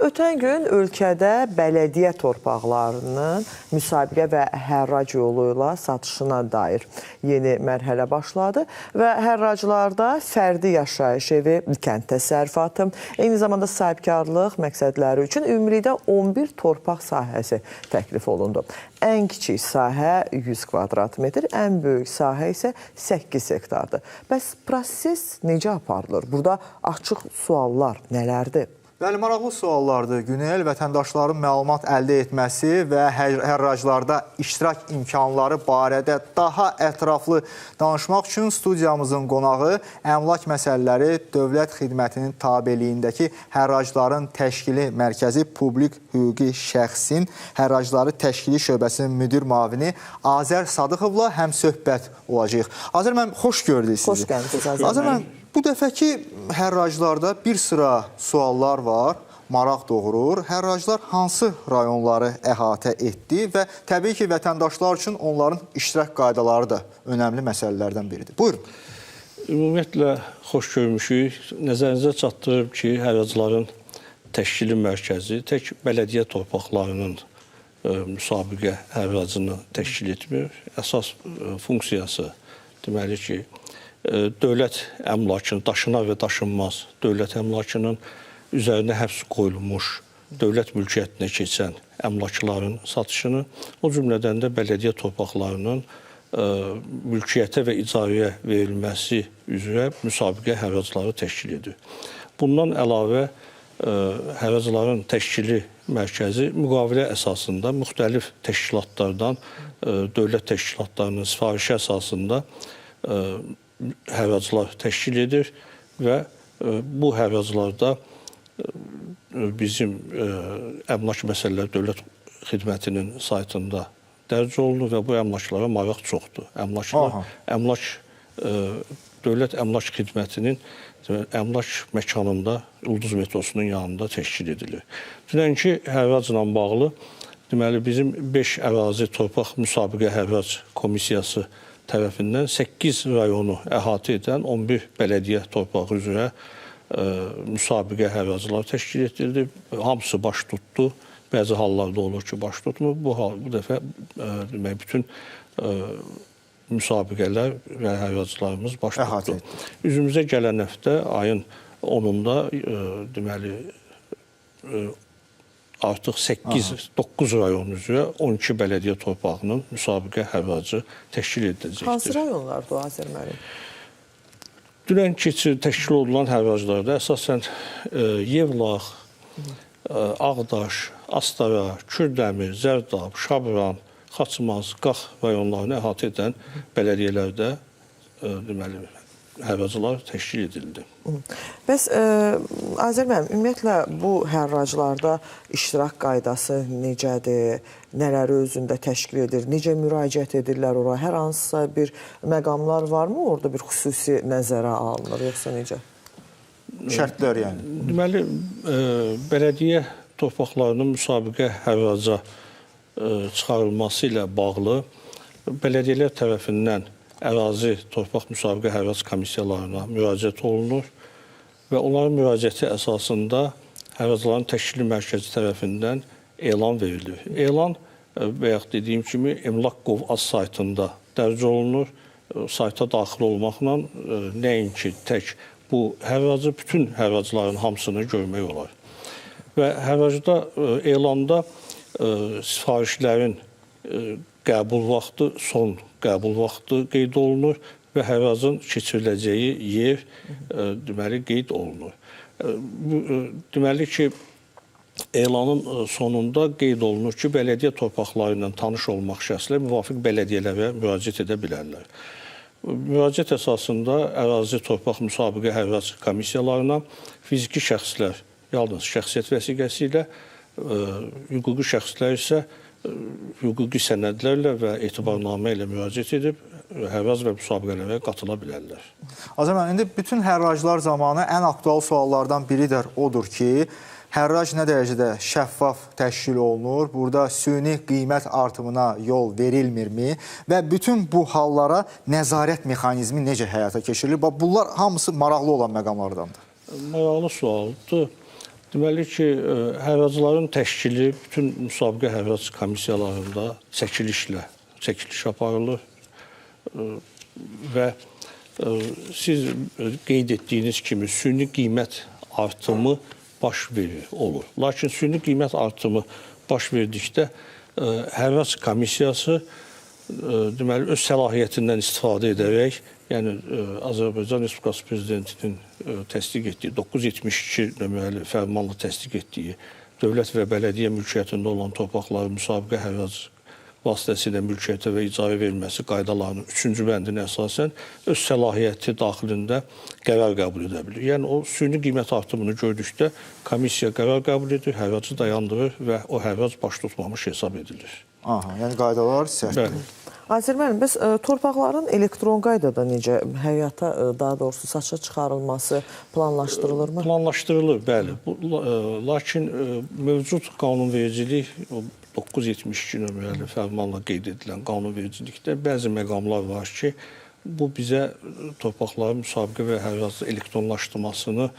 Ötən gün ölkədə bələdiyyə torpaqlarının müsabiqə və hərrac yolu ilə satışına dair yeni mərhələ başladı və hərraclarda fərdi yaşayış evi, kənd təsərrüfatı, eyni zamanda sahibkarlıq məqsədləri üçün ümumilikdə 11 torpaq sahəsi təklif olundu. Ən kiçik sahə 100 kvadrat metr, ən böyük sahə isə 8 hektardır. Bəs proses necə aparılır? Burada açıq suallar nələrdir? Bəli, maraqlı suallardır. Günel vətəndaşların məlumat əldə etməsi və hərraclarda iştirak imkanları barədə daha ətraflı danışmaq üçün studiyamızın qonağı Əmlak Məsələləri Dövlət Xidmətinin tabeliyindəki hərracların təşkili mərkəzi publik hüquqi şəxsin hərracları təşkili şöbəsinin müdir müavini Azər Sadıqovla həmsöhbət olacaq. Azər müəllim, xoş gördük sizi. Xoş gəlmişsiniz Azər müəllim. Bu dəfəki hərraclarda bir sıra suallar var, maraq doğurur. Hərraclar hansı rayonları əhatə etdi və təbii ki, vətəndaşlar üçün onların iştirak qaydaları da önəmli məsələlərdən biridir. Buyurun. Ümumiyyətlə, xoş görmüşük. Nəzərinizə çatdırıb ki, hərracların təşkili mərkəzi tək bələdiyyə torpaqlarının müsabiqə hərracını təşkil etmir. Əsas funksiyası deməli ki, dövlət əmlakının, daşınar və daşınmaz dövlət əmlakının üzərinə həbs qoyulmuş, dövlət mülkiyyətinə keçən əmlakların satışını, o cümlədən də bələdiyyə torpaqlarının mülkiyyətə və icarəyə verilməsi üzrə müsabiqə hərracları təşkil edir. Bundan əlavə, hərracların təşkili mərkəzi müqavilə əsasında müxtəlif təşkilatlardan, dövlət təşkilatlarının sifarişi əsasında hərraclar təşkil edir və bu hərraclarda bizim Əmlak Məsələləri Dövlət Xidmətinin saytında dərc olunur və bu əmlaklara maraq çoxdur. Dövlət Əmlak Xidmətinin əmlak məkanında Ulduz metrosunun yanında təşkil edilir. Dünənki hərracla bağlı deməli bizim 5 ərazi torpaq müsabiqə hərrac komissiyası tərəfindən 8 rayonu əhatə edən 11 bələdiyyə torpağı üzrə müsabiqə hərraclar təşkil edildi. Hamısı baş tutdu. Bəzi hallarda olur ki, baş tutmur. Bu dəfə demək, bütün müsabiqələr və hərraclarımız baş tutdu. Üzümüzə gələn həftə ayın 10-unda deməli artıq 8-9 rayon üzrə 12 bələdiyyə torpağının müsabiqə hərracı təşkil ediləcəkdir. Hansı rayonlardır o, Azər müəllim? Dünən təşkil olunan hərraclarda əsasən Yevlax, Ağdaş, Astara, Kürdəmir, Zərdab, Şabran, Xaçmaz, Qax rayonlarını əhatə edən bələdiyyələrdə deməli hərraclar təşkil edildi. Bəs Azər müəllim, ümumiyyətlə bu hərraclarda iştirak qaydası necədir? Nələri özündə təşkil edir? Necə müraciət edirlər ora? Hər hansısa bir məqamlar varmı? Orada bir xüsusi nəzərə alınır, yoxsa necə? Şərtlər yəni. Deməli, bələdiyyə torpaqlarının müsabiqə hərraca çıxarılması ilə bağlı bələdiyyələr tərəfindən ərazi torpaq müsabiqə hərrac komissiyalarına müraciət olunur və onların müraciəti əsasında hərracların təşkili mərkəzi tərəfindən elan verilir. Elan, bayaq dediyim kimi, Emlak.gov.az saytında dərc olunur. Sayta daxil olmaqla nəinki tək bu hərracı, bütün hərracların hamısını görmək olar. Və hərracda, elanda sifarişlərin qəbul vaxtı, son qəbul vaxtı qeyd olunur və hərracın keçiriləcəyi yer deməli qeyd olunur. Deməli ki, elanın sonunda qeyd olunur ki, bələdiyyə torpaqları ilə tanış olmaq şəxslər müvafiq bələdiyyələrə müraciət edə bilərlər. Müraciət əsasında ərazi torpaq müsabiqə hərrac komissiyalarına fiziki şəxslər yalnız şəxsiyyət vəsiqəsi ilə, hüquqi şəxslər isə hüquqi sənədlərlə və etibarnamə ilə müraciət edib hərrac və müsabiqələrə qatıla bilərlər. Azər müəllim, indi bütün hərraclar zamanı ən aktual suallardan biri də odur ki, hərrac nə dərəcədə şəffaf təşkil olunur, burada süni qiymət artımına yol verilmirmi və bütün bu hallara nəzarət mexanizmi necə həyata keçirilir? Bunlar hamısı maraqlı olan məqamlardandır. Maraqlı sualdır. Deməli ki, hərracların təşkili bütün müsabiqə hərrac komissiyalarında çəkiliş aparılır və siz qeyd etdiyiniz kimi süni qiymət artımı baş verir, olur. Lakin süni qiymət artımı baş verdikdə hərrac komissiyası deməli öz səlahiyyətindən istifadə edərək, yəni Azərbaycan Respublikası Prezidentinin təsdiq etdiyi 972 nömrəli fərmanla təsdiq etdiyi dövlət və bələdiyyə mülkiyyətində olan torpaqların müsabiqə hərrac vasitəsilə mülkiyyətə və icarə verilməsi qaydalarının 3-cü bəndinə əsasən öz səlahiyyəti daxilində qərar qəbul edə bilir. Yəni o süni qiymət artımını gördükdə komissiya qərar qəbul edir, hərracı dayandırır və o hərrac baş tutmamış hesab edilir. Aha, yəni qaydalar sərtdir. Azər müəllim, bəs torpaqların elektron qaydada necə həyata, daha doğrusu satışa çıxarılması planlaşdırılırmı? Planlaşdırılır, bəli. Lakin mövcud qanunvericilik 972 nömrəli fərmanla qeyd edilən qanunvericilikdə bəzi məqamlar var ki, bu bizə torpaqların müsabiqə və hərrac elektronlaşdırmasını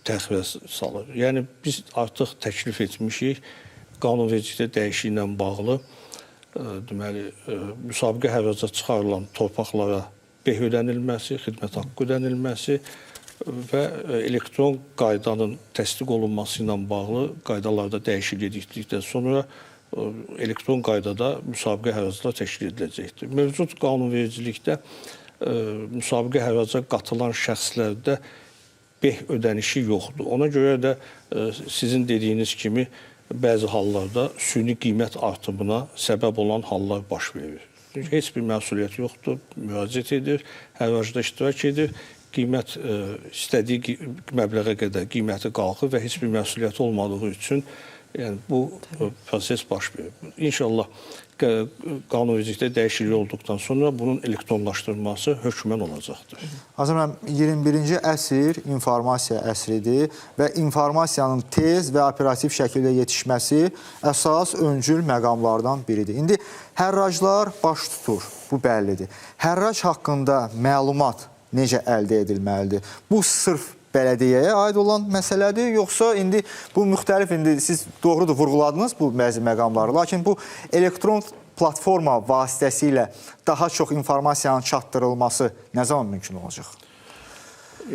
təxirə salır. Yəni biz artıq təklif etmişik, qanunvericilikdə dəyişikliklə bağlı deməli, müsabiqə hərraca çıxarılan torpaqlara beh ödənilməsi, xidmət haqqı ödənilməsi və elektron qaydanın təsdiq olunması ilə bağlı qaydalarda dəyişiklik edildikdən sonra elektron qaydada müsabiqə hərraclar təşkil ediləcəkdir. Mövcud qanunvericilikdə müsabiqə hərraca qatılan şəxslərdə beh ödənişi yoxdur. Ona görə də sizin dediyiniz kimi bəzi hallarda süni qiymət artımına səbəb olan hallar baş verir. Heç bir məsuliyyət yoxdur, müraciət edir, hərracda iştirak edir, qiymət istədiyi məbləğə qədər qiyməti qalxır və heç bir məsuliyyət olmadığı üçün yəni bu proses baş verir. İnşallah qanunvericilikdə dəyişiklik olduqdan sonra bunun elektronlaşdırılması hökmən olacaqdır. Azər müəllim, 21-ci əsr informasiya əsridir və informasiyanın tez və operativ şəkildə yetişməsi əsas öncül məqamlardan biridir. İndi hərraclar baş tutur, bu bəllidir. Hərrac haqqında məlumat necə əldə edilməlidir? Bu sırf bələdiyyəyə aid olan məsələdir, yoxsa indi bu müxtəlif, indi siz doğrudur vurğuladınız bu bəzi məqamları, lakin bu elektron platforma vasitəsilə daha çox informasiyanın çatdırılması nə zaman mümkün olacaq?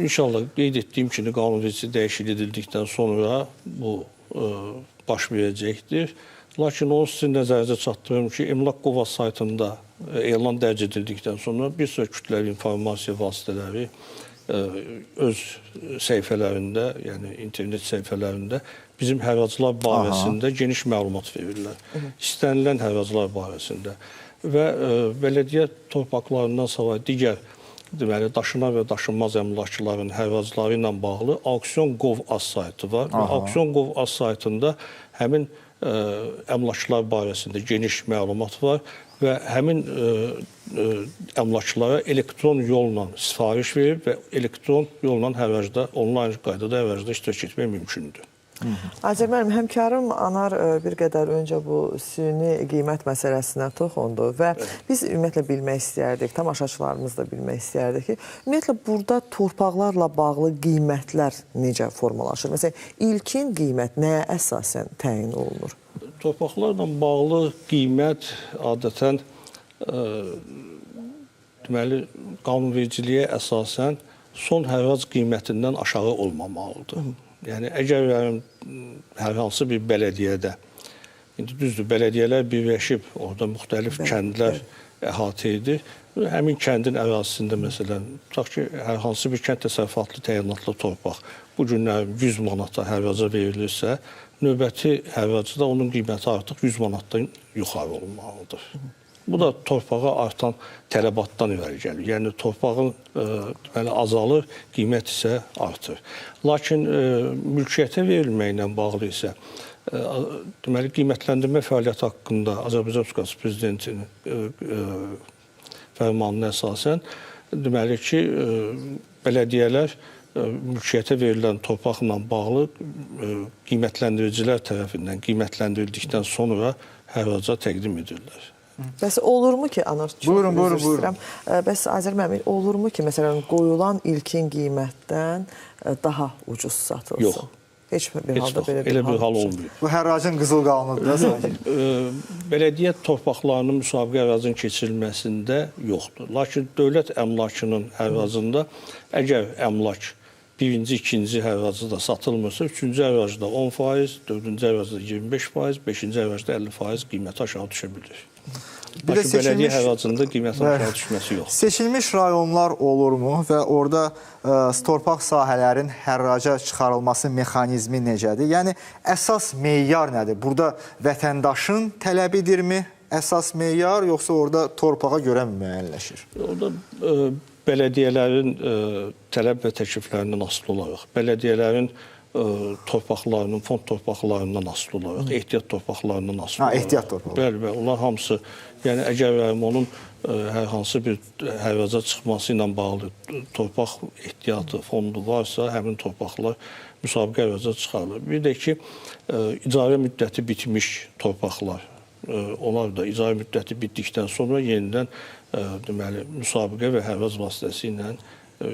İnşallah qeyd etdiyim kimi qanunvericilik dəyişiklik edildikdən sonra bu baş verəcəkdir. Lakin onu sizin nəzərinizə çatdırıyorum ki, Emlak.Gov saytında elan dərc edildikdən sonra bir sıra kütləvi informasiya vasitələri öz səhifələrində, yəni internet səhifələrində bizim hərraclar barəsində geniş məlumat verirlər. İstənilən hərraclar barəsində və bələdiyyə torpaqlarından savayı digər deməli, daşınan və daşınmaz əmlakçıların hərracları ilə bağlı Auksion.Gov.az saytı var. Auksion.Gov.az saytında həmin əmlakçılar barəsində geniş məlumat var və həmin əmlakçılara elektron yolla sifariş verir və elektron yolla hərracda, onlayn qaydada hərracda iştirak etmək mümkündür. Azər müəllim, həmkarım Anar bir qədər öncə bu süni qiymət məsələsinə toxundu və biz ümumiyyətlə bilmək istəyərdik, tamaşaçılarımız da bilmək istəyərdik ki, ümumiyyətlə burada torpaqlarla bağlı qiymətlər necə formalaşır? Məsələn, ilkin qiymət nəyə əsasən təyin olunur? Torpaqlarla bağlı qiymət adətən deməli, qanunvericiliyə əsasən son hərrac qiymətindən aşağı olmamalıdır. Yəni, əgər hər hansı bir bələdiyyədə, indi düzdür, bələdiyyələr birləşib, orada müxtəlif kəndlər əhatə edir. Həmin kəndin ərazisində, məsələn, tutaq ki, hər hansı bir kənd təsərrüfatlı təyinatlı torpaq bu günlər 100 manata hərraca verilirsə, növbəti hərracda onun qiyməti artıq 100 manatdan yuxarı olmalıdır. Bu da torpağa artan tələbatdan irəli gəlir. Yəni, torpağın azalır, qiymət isə artır. Lakin mülkiyyətə verilməklə bağlı isə deməli, qiymətləndirmə fəaliyyəti haqqında Azərbaycan Respublikası Prezidentinin fərmanına əsasən deməli ki, bələdiyyələr mülkiyyətə verilən torpaqla bağlı qiymətləndiricilər tərəfindən qiymətləndirildikdən sonra hərraca təqdim edirlər. Bəs olurmu ki, Anar, Buyurun. Bəs Azər müəllim, olurmu ki, məsələn, qoyulan ilkin qiymətdən daha ucuz satılsın? Yox. Heç bir halda elə bir hal olmuyor. Bu hərracın qızıl qanunudur da sanki. Belediyə torpaqlarının müsabiqə ərazinin keçirilməsində yoxdur. Lakin dövlət əmlakının ərazında əgər əmlak birinci, ikinci hərracıda satılmırsa, üçüncü hərracda 10%, dördüncü hərracda 25%, beşinci hərracda 50% qiyməti aşağı düşə bilir. Lakin belediyə hərracında qiymətin aşağı düşməsi yox. Seçilmiş rayonlar olurmu və orada torpaq sahələrin hərraca çıxarılması mexanizmi necədir? Yəni, əsas meyar nədir? Burada vətəndaşın tələbidirmi əsas meyar, yoxsa orada torpağa görə mi müəyyənləşir? Orada bələdiyyələrin tələb və təkliflərindən asılı olaraq, bələdiyyələrin torpaqlarının, fond torpaqlarından asılı olaraq, ehtiyat torpaqlarından asılı olaraq. Ehtiyat torpaqları. Bəli, onlar hamısı, yəni əgər onun hər hansı bir hərraca çıxması ilə bağlı torpaq ehtiyatı fondu varsa, həmin torpaqlar müsabiqə hərraca çıxarılır. Bir də ki, icarə müddəti bitmiş torpaqlar, onlar da icarə müddəti bitdikdən sonra yenidən deməli, müsabiqə və hərrac vasitəsilə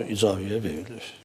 icarəyə verilir.